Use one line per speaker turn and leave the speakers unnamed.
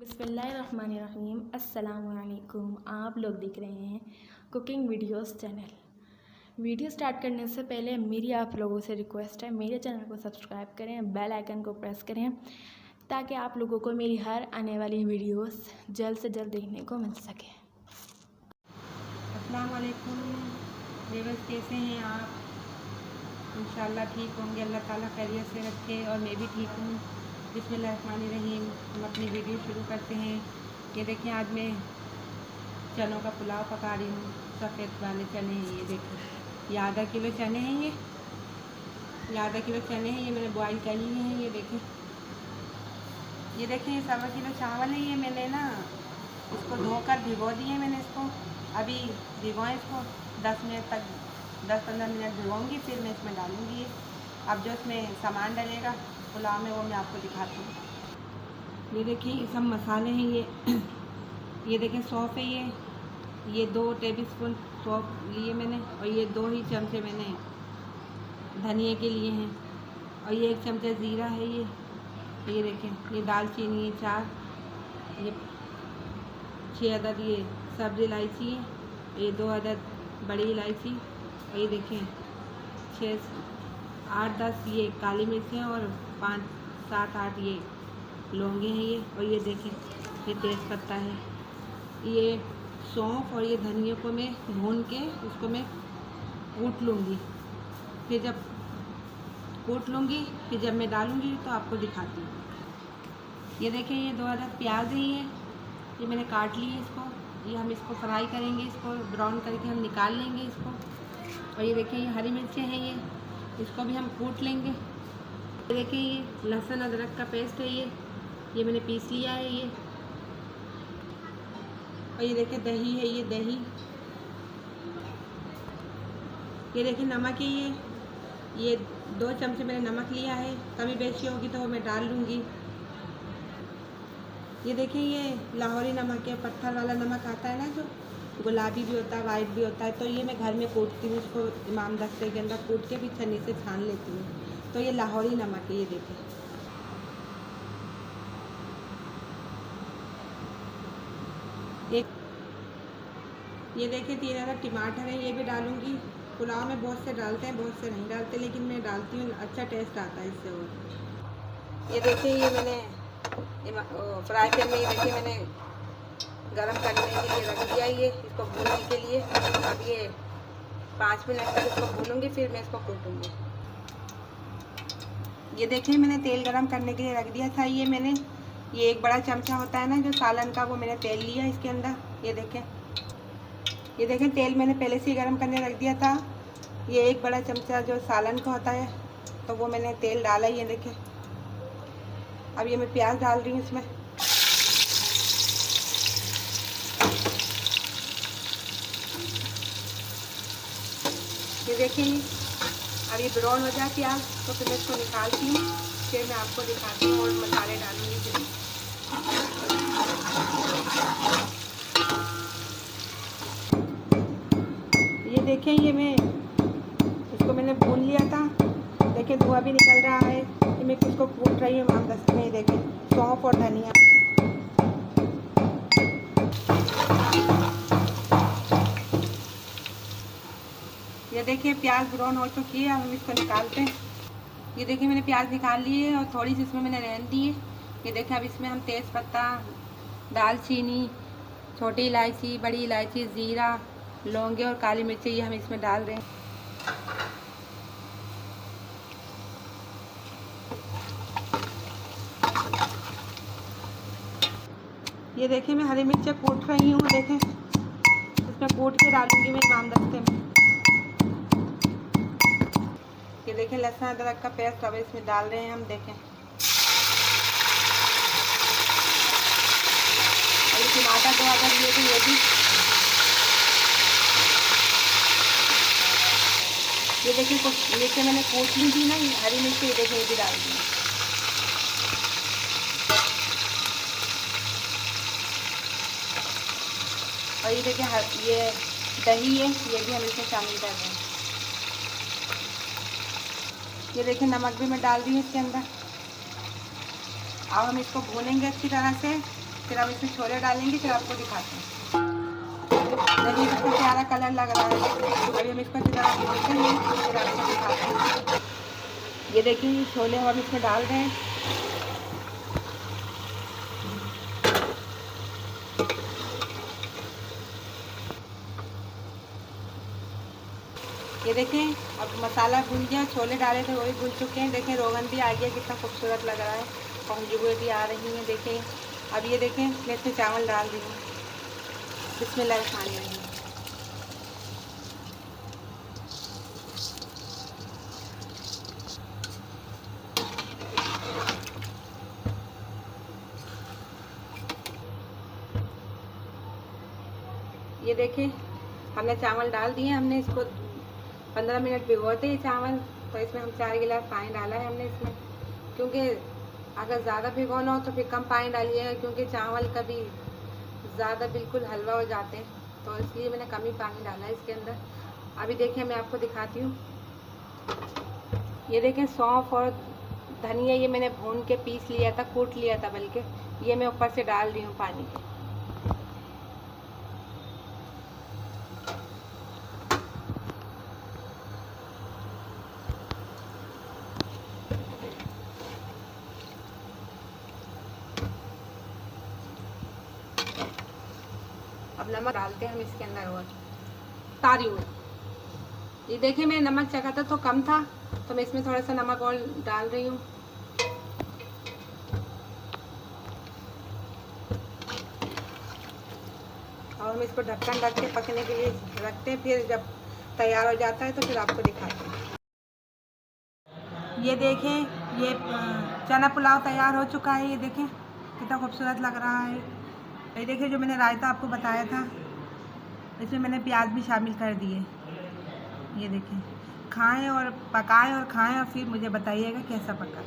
बिस्मिल्लाहिर्रहमानिर्रहीम। अस्सलामुअलैकुम। आप लोग देख रहे हैं cooking videos channel. Video start करने से पहले मेरी आप लोगों से रिक्वेस्ट है, मेरे चैनल को सब्सक्राइब करें, बेल आइकन को प्रेस करें ताकि आप लोगों को मेरी हर आने वाली वीडियोस जल्द से जल्द देखने को मिल सके।
अस्सलाम वालेकुम व्यूअर्स, कैसे हैं आप? इंशाल्लाह ठीक होंगे, अल्लाह ताला खैरियत से रखे और मैं भी ठीक हूँ। बिस्मिल्लाहिर्रहमानिर्रहीम। हम अपनी वीडियो शुरू करते हैं। ये देखिए, आज मैं चनों का पुलाव पका रही हूँ। सफ़ेद वाले चने हैं, ये देखिए। ये आधा किलो चने हैं। ये आधा किलो चने हैं, ये मैंने बॉईल कर लिए हैं। ये देखें, ये 1.25 किलो चावल है। ये मैंने ना इसको धोकर भिगो दिए। मैंने इसको अभी भिगोएं, इसको 10 मिनट तक 10-15 मिनट भिगोऊँगी, फिर मैं इसमें डालूँगी। अब जो इसमें सामान डलेगा पुलाव में वो मैं आपको दिखाती हूँ। ये देखिए, ये सब मसाले हैं। ये देखें, सौंफ है। ये 2 टेबल स्पून सौंफ लिए मैंने, और ये 2 ही चमचे मैंने धनिए के लिए हैं, और ये 1 चमचा ज़ीरा है। ये देखें, ये दालचीनी है 4, ये 6 अदद ये सब्ज़ इलायची है, ये 2 अदद बड़ी इलायची, और ये देखें 6-8-10 ये काली मिर्च हैं, और 5-7-8 ये लौंगे हैं। और ये देखें, ये तेज़पत्ता है। ये सौंफ और ये धनिया को मैं भून के उसको मैं कूट लूँगी। फिर जब कूट लूँगी, फिर जब मैं डालूँगी तो आपको दिखाती हूँ। ये देखें, ये 2 अदद प्याज है। ये मैंने काट ली है इसको। ये हम इसको फ्राई करेंगे, इसको ब्राउन करके हम निकाल लेंगे इसको। और ये देखें, ये हरी मिर्चें हैं, इसको भी हम कूट लेंगे। ये देखें, ये लहसुन अदरक का पेस्ट है। ये मैंने पीस लिया है। और ये देखें, दही है। ये दही, ये देखें, नमक है। ये 2 चमचे मैंने नमक लिया है। कमी बेशी होगी तो वो मैं डाल लूँगी। ये देखिए, ये लाहौरी नमक है, पत्थर वाला नमक आता है ना, जो गुलाबी भी होता है, वाइट भी होता है। तो ये मैं घर में कूटती हूँ, इसको इमाम दस्ते के अंदर कूट के भी छन्नी से छान लेती हूँ। तो ये लाहौरी नमक है। ये देखिए, ये देखिए 3 अदद टमाटर है, ये भी डालूँगी। पुलाव में बहुत से डालते हैं, बहुत से नहीं डालते, लेकिन मैं डालती हूँ, अच्छा टेस्ट आता है इससे। और ये देखिए, ये मैंने फ्राई पैन में, ये देखिए, मैंने गरम करने के लिए रख दिया ये, इसको भूनने के लिए। अब ये 5 मिनट तक इसको भूनूंगी, फिर मैं इसको कूटूंगी। ये देखिए, मैंने तेल गरम करने के लिए रख दिया था। ये 1 बड़ा चमचा होता है ना जो सालन का, वो मैंने तेल लिया इसके अंदर। ये देखें, तेल मैंने पहले से ही गरम करने रख दिया था। ये 1 बड़ा चमचा जो सालन का होता है, तो वो मैंने तेल डाला। ये देखें, अब ये मैं प्याज डाल रही हूँ इसमें। ये देखिए, अब ये ब्राउन हो जाए प्याज, तो फिर मैं इसको निकालती हूँ, फिर मैं आपको दिखाती हूँ और मसाले डालूँगी। फिर ये देखें, ये मैं इसको मैंने भून लिया था। देखिए, धुआं भी निकल रहा है। ये मैं इसको कूट रही हूँ आम दस्ते में। देखें, सौंफ और धनिया। ये देखिए, प्याज ब्राउन हो चुकी है। अब हम इसको निकालते हैं। ये देखिए, मैंने प्याज निकाल ली है, और थोड़ी सी इसमें मैंने रहने दी है। ये देखिए, अब इसमें हम तेज़पत्ता, दालचीनी, छोटी इलायची, बड़ी इलायची, ज़ीरा, लौंगे और काली मिर्ची, ये हम इसमें डाल रहे हैं। ये देखिए, मैं हरी मिर्च कूट रही हूँ। देखें, इसमें कूट के डालूंगी मैं इमाम दस्ते में। ये देखें, लहसुन अदरक का पेस्ट अब इसमें डाल रहे हैं हम। देखें, और ये टमाटर 2 अदद लिए थे, ये भी। ये देखिए, मिर्चें मैंने कूट ली थी ना, हरी मिर्च, ये देखिए, ये भी डाल दी। और ये देखिए, ये दही है, ये भी हम इसमें शामिल कर रहे हैं। ये देखिए, नमक भी मैं डाल दी हूँ इसके अंदर। अब हम इसको भूनेंगे अच्छी तरह से। फिर हम इसमें छोले डालेंगे, फिर आपको दिखाते हैं। देखिए कितना प्यारा कलर लग रहा है। अभी हम इसको अच्छी तरह भूनते हैं, फिर आपको दिखाते हैं। ये देखिए छोले हम इसमें डाल रहे हैं। ये देखें अब मसाला भून गया, छोले डाले थे वो भी भून चुके हैं। देखें रोगन भी आ गया, कितना खूबसूरत लग रहा है, और खुशबुएं भी आ रही हैं। देखें अब ये देखें मैं इसमें चावल डाल रही हूँ। बिस्मिल्लाहिर्रहमानिर्रहीम। ये देखें हमने चावल डाल दिए। हमने इसको 15 मिनट भिगोते ही चावल, तो इसमें हम 4 गिलास पानी डाला है हमने इसमें, क्योंकि अगर ज़्यादा भिगोना हो तो फिर कम पानी डालिएगा, क्योंकि चावल कभी ज़्यादा बिल्कुल हलवा हो जाते हैं, तो इसलिए मैंने कम ही पानी डाला है इसके अंदर। अभी देखिए मैं आपको दिखाती हूँ। ये देखें सौंफ और धनिया ये मैंने भून के पीस लिया था, कूट लिया था बल्कि, ये मैं ऊपर से डाल रही हूँ पानी के। अब नमक डालते हैं हम इसके अंदर और तारी हुई। ये देखिए मैं नमक चखा था तो कम था, तो मैं इसमें थोड़ा सा नमक और डाल रही हूँ। और हम इसको ढक्कन ढक के पकने के लिए रखते हैं, फिर जब तैयार हो जाता है तो फिर आपको दिखाते हैं। ये देखें ये चना पुलाव तैयार हो चुका है। ये देखें कितना खूबसूरत लग रहा है। ये देखिए जो मैंने रायता आपको बताया था, इसमें मैंने प्याज भी शामिल कर दिए। ये देखें, खाएं और पकाएं और खाएं और फिर मुझे बताइएगा कैसा पका।